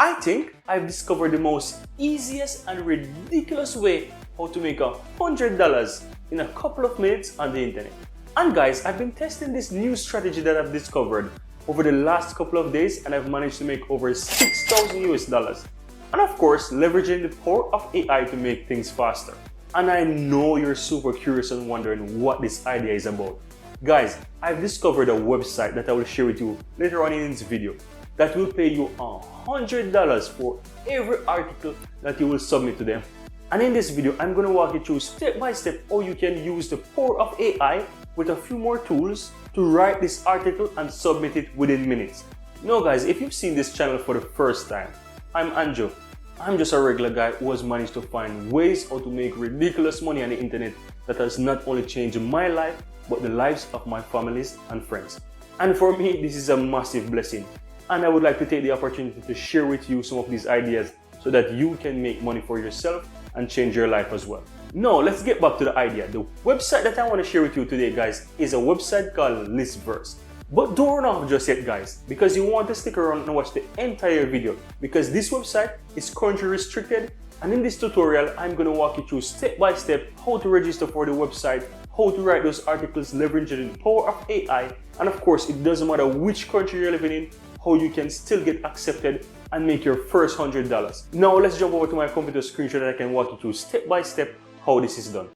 I think I've discovered the most easiest and ridiculous way how to make $100 in a couple of minutes on the internet. And guys, I've been testing this new strategy that I've discovered over the last couple of days, and I've managed to make over 6,000 US dollars. And of course, leveraging the power of AI to make things faster. And I know you're super curious and wondering what this idea is about. Guys, I've discovered a website that I will share with you later on in this video that will pay you $100 for every article that you will submit to them. And in this video, I'm going to walk you through step by step how you can use the power of AI with a few more tools to write this article and submit it within minutes. Now guys, if you've seen this channel for the first time, I'm Anjo. I'm just a regular guy who has managed to find ways how to make ridiculous money on the internet that has not only changed my life, but the lives of my families and friends. And for me, this is a massive blessing. And I would like to take the opportunity to share with you some of these ideas so that you can make money for yourself and change your life as well. Now, let's get back to the idea. The website that I want to share with you today, guys, is a website called Listverse. But don't run off just yet, guys, because you want to stick around and watch the entire video, because this website is currently restricted. And in this tutorial, I'm going to walk you through step by step how to register for the website, how to write those articles leveraging the power of AI, and of course, it doesn't matter which country you're living in, how you can still get accepted and make your first $100. Now let's jump over to my computer screen so that I can walk you through step by step how this is done.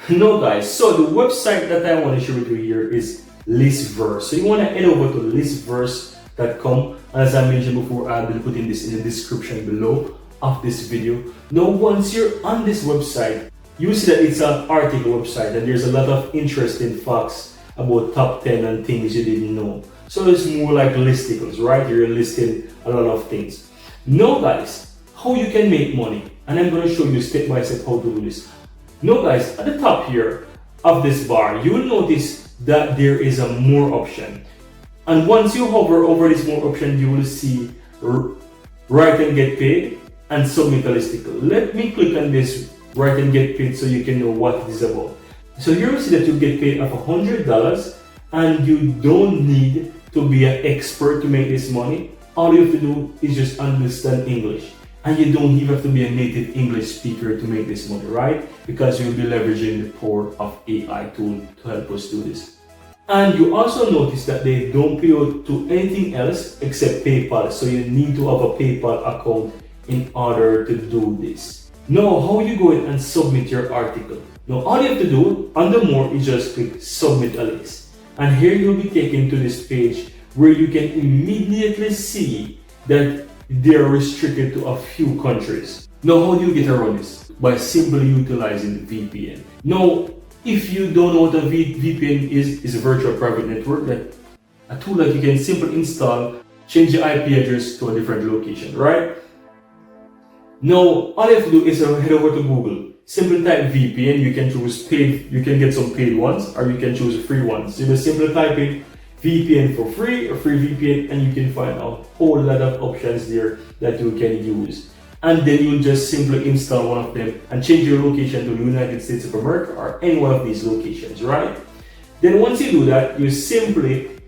Now guys, so the website that I want to share with you here is Listverse. So you want to head over to listverse.com. As I mentioned before, I've been putting this in the description below of this video. Now once you're on this website, you will see that it's an article website and there's a lot of interesting facts about top 10 and things you didn't know. So it's more like listicles, right? You're listing a lot of things. Now guys, how you can make money, and I'm going to show you step by step how to do this. Now guys, at the top here of this bar, you will notice that there is a more option. And once you hover over this more option, you will see write and get paid and submit a listicle. Let me click on this write and get paid so you can know what it is about. So here you see that you get paid of $100 and you don't need to be an expert to make this money. All you have to do is just understand English. And you don't even have to be a native English speaker to make this money, right? Because you'll be leveraging the power of AI tool to help us do this. And you also notice that they don't pay you to anything else except PayPal. So you need to have a PayPal account in order to do this. Now, how you go in and submit your article? Now, all you have to do under more is just click submit a list. And here you'll be taken to this page where you can immediately see that they are restricted to a few countries. Now, how do you get around this? By simply utilizing the VPN. Now, if you don't know what a VPN is a virtual private network, that a tool that you can simply install, change the IP address to a different location, right? Now, all you have to do is head over to Google. Simply type VPN. You can choose paid, you can get some paid ones, or you can choose free ones. You just simply type in VPN for free or free VPN, and you can find a whole lot of options there that you can use. And then you just simply install one of them and change your location to the United States of America or any one of these locations, right? Then once you do that, you simply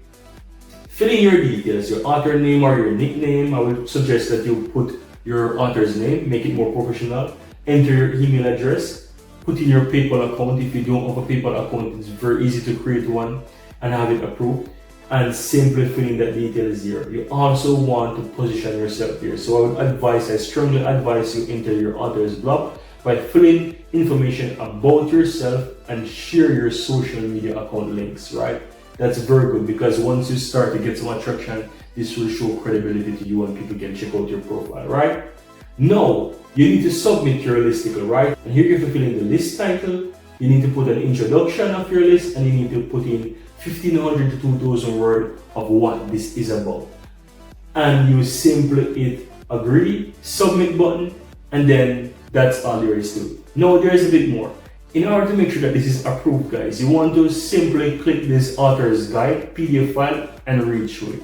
fill in your details, your author name or your nickname. I would suggest that you put your author's name, make it more professional. Enter your email address, put in your PayPal account. If you don't have a PayPal account, it's very easy to create one and have it approved. And simply fill in that details here. You also want to position yourself here. So I strongly advise you enter your author's blog by filling information about yourself and share your social media account links, right? That's very good because once you start to get some attraction, this will show credibility to you and people can check out your profile, right? Now, you need to submit your listicle, right? And here you have to fill in the list title. You need to put an introduction of your list and you need to put in 1,500 to 2,000 words of what this is about. And you simply hit agree, submit button, and then that's all there is to it. Now there is a bit more. In order to make sure that this is approved, guys, you want to simply click this author's guide PDF file and read through it.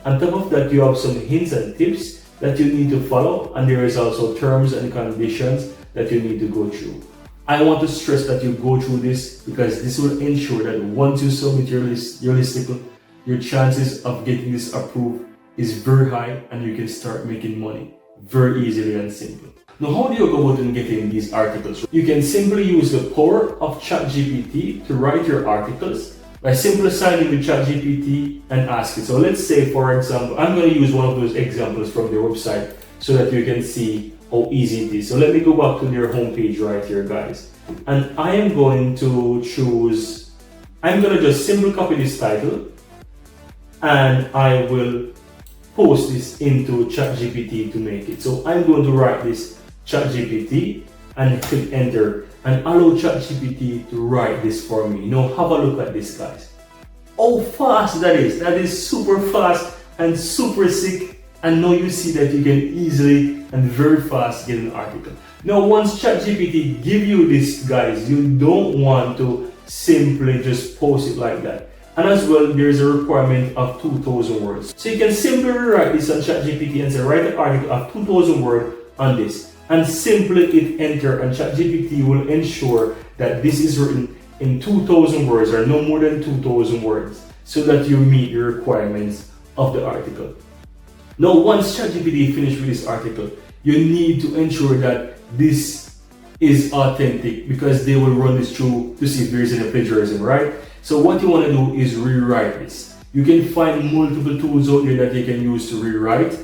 On top of that, you have some hints and tips that you need to follow, and there is also terms and conditions that you need to go through. I want to stress that you go through this because this will ensure that once you submit your listicle, your chances of getting this approved is very high and you can start making money very easily and simple. Now, how do you go about getting these articles? You can simply use the power of ChatGPT to write your articles by simply signing with ChatGPT and ask it. So let's say, for example, I'm going to use one of those examples from their website so that you can see how easy it is. So let me go back to their homepage right here, guys. And I am going to choose, I'm going to just simply copy this title and I will post this into ChatGPT to make it. So I'm going to write this ChatGPT and click enter and allow ChatGPT to write this for me. Now have a look at this, guys. How fast that is. That is super fast and super sick. And now you see that you can easily and very fast get an article. Now once ChatGPT give you this, guys, you don't want to simply just post it like that. And as well, there's a requirement of 2,000 words. So you can simply rewrite this on ChatGPT and say, write an article of 2,000 words on this. And simply hit enter and ChatGPT will ensure that this is written in 2,000 words or no more than 2,000 words so that you meet the requirements of the article. Now, once ChatGPT finishes with this article, you need to ensure that this is authentic because they will run this through to see if there is any plagiarism, right? So what you want to do is rewrite this. You can find multiple tools out there that you can use to rewrite.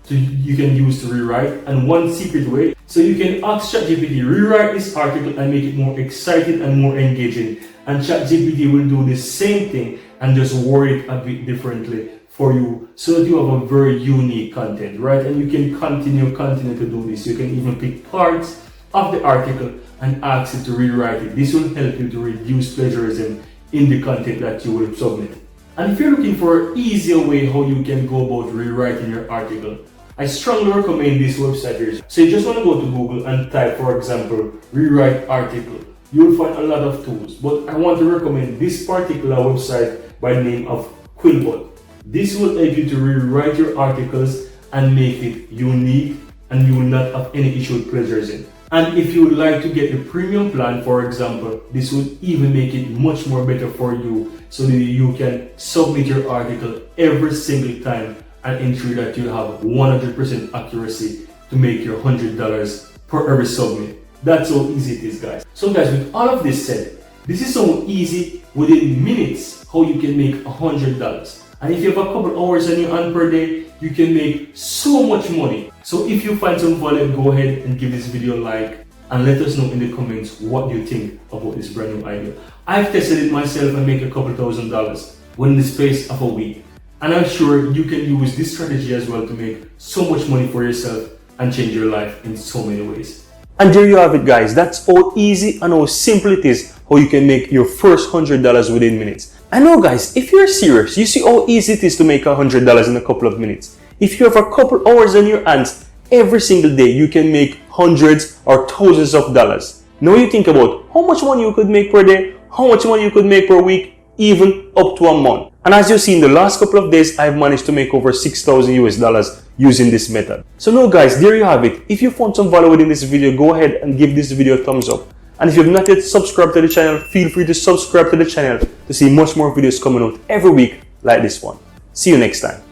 And one secret way, so you can ask ChatGPT, rewrite this article and make it more exciting and more engaging. And ChatGPT will do the same thing and just word it a bit differently for you so that you have a very unique content, right? And you can continue to do this. You can even pick parts of the article and ask it to rewrite it. This will help you to reduce plagiarism in the content that you will submit. And if you're looking for an easier way how you can go about rewriting your article, I strongly recommend this website here. So you just want to go to Google and type, for example, rewrite article. You'll find a lot of tools, but I want to recommend this particular website by the name of Quillbot. This will help you to rewrite your articles and make it unique, and you will not have any issue with plagiarism. And if you would like to get the premium plan, for example, this would even make it much more better for you so that you can submit your article every single time and ensure that you have 100% accuracy to make your $100 per every submit. That's how easy it is, guys. So guys, with all of this said, this is so easy within minutes how you can make $100. And if you have a couple hours on your hand per day, you can make so much money. So if you find some value, go ahead and give this video a like and let us know in the comments what you think about this brand new idea. I've tested it myself and make a couple $1,000s within the space of a week. And I'm sure you can use this strategy as well to make so much money for yourself and change your life in so many ways. And there you have it, guys. That's how easy and how simple it is how you can make your first $100 within minutes. I know, guys, if you're serious, you see how easy it is to make $100 in a couple of minutes. If you have a couple hours on your hands every single day, you can make hundreds or thousands of dollars. Now you think about how much money you could make per day, how much money you could make per week, even up to a month. And as you see, in the last couple of days, I've managed to make over $6,000 using this method. So now, guys, there you have it. If you found some value within this video, go ahead and give this video a thumbs up. And if you have not yet subscribed to the channel, feel free to subscribe to the channel to see much more videos coming out every week like this one. See you next time.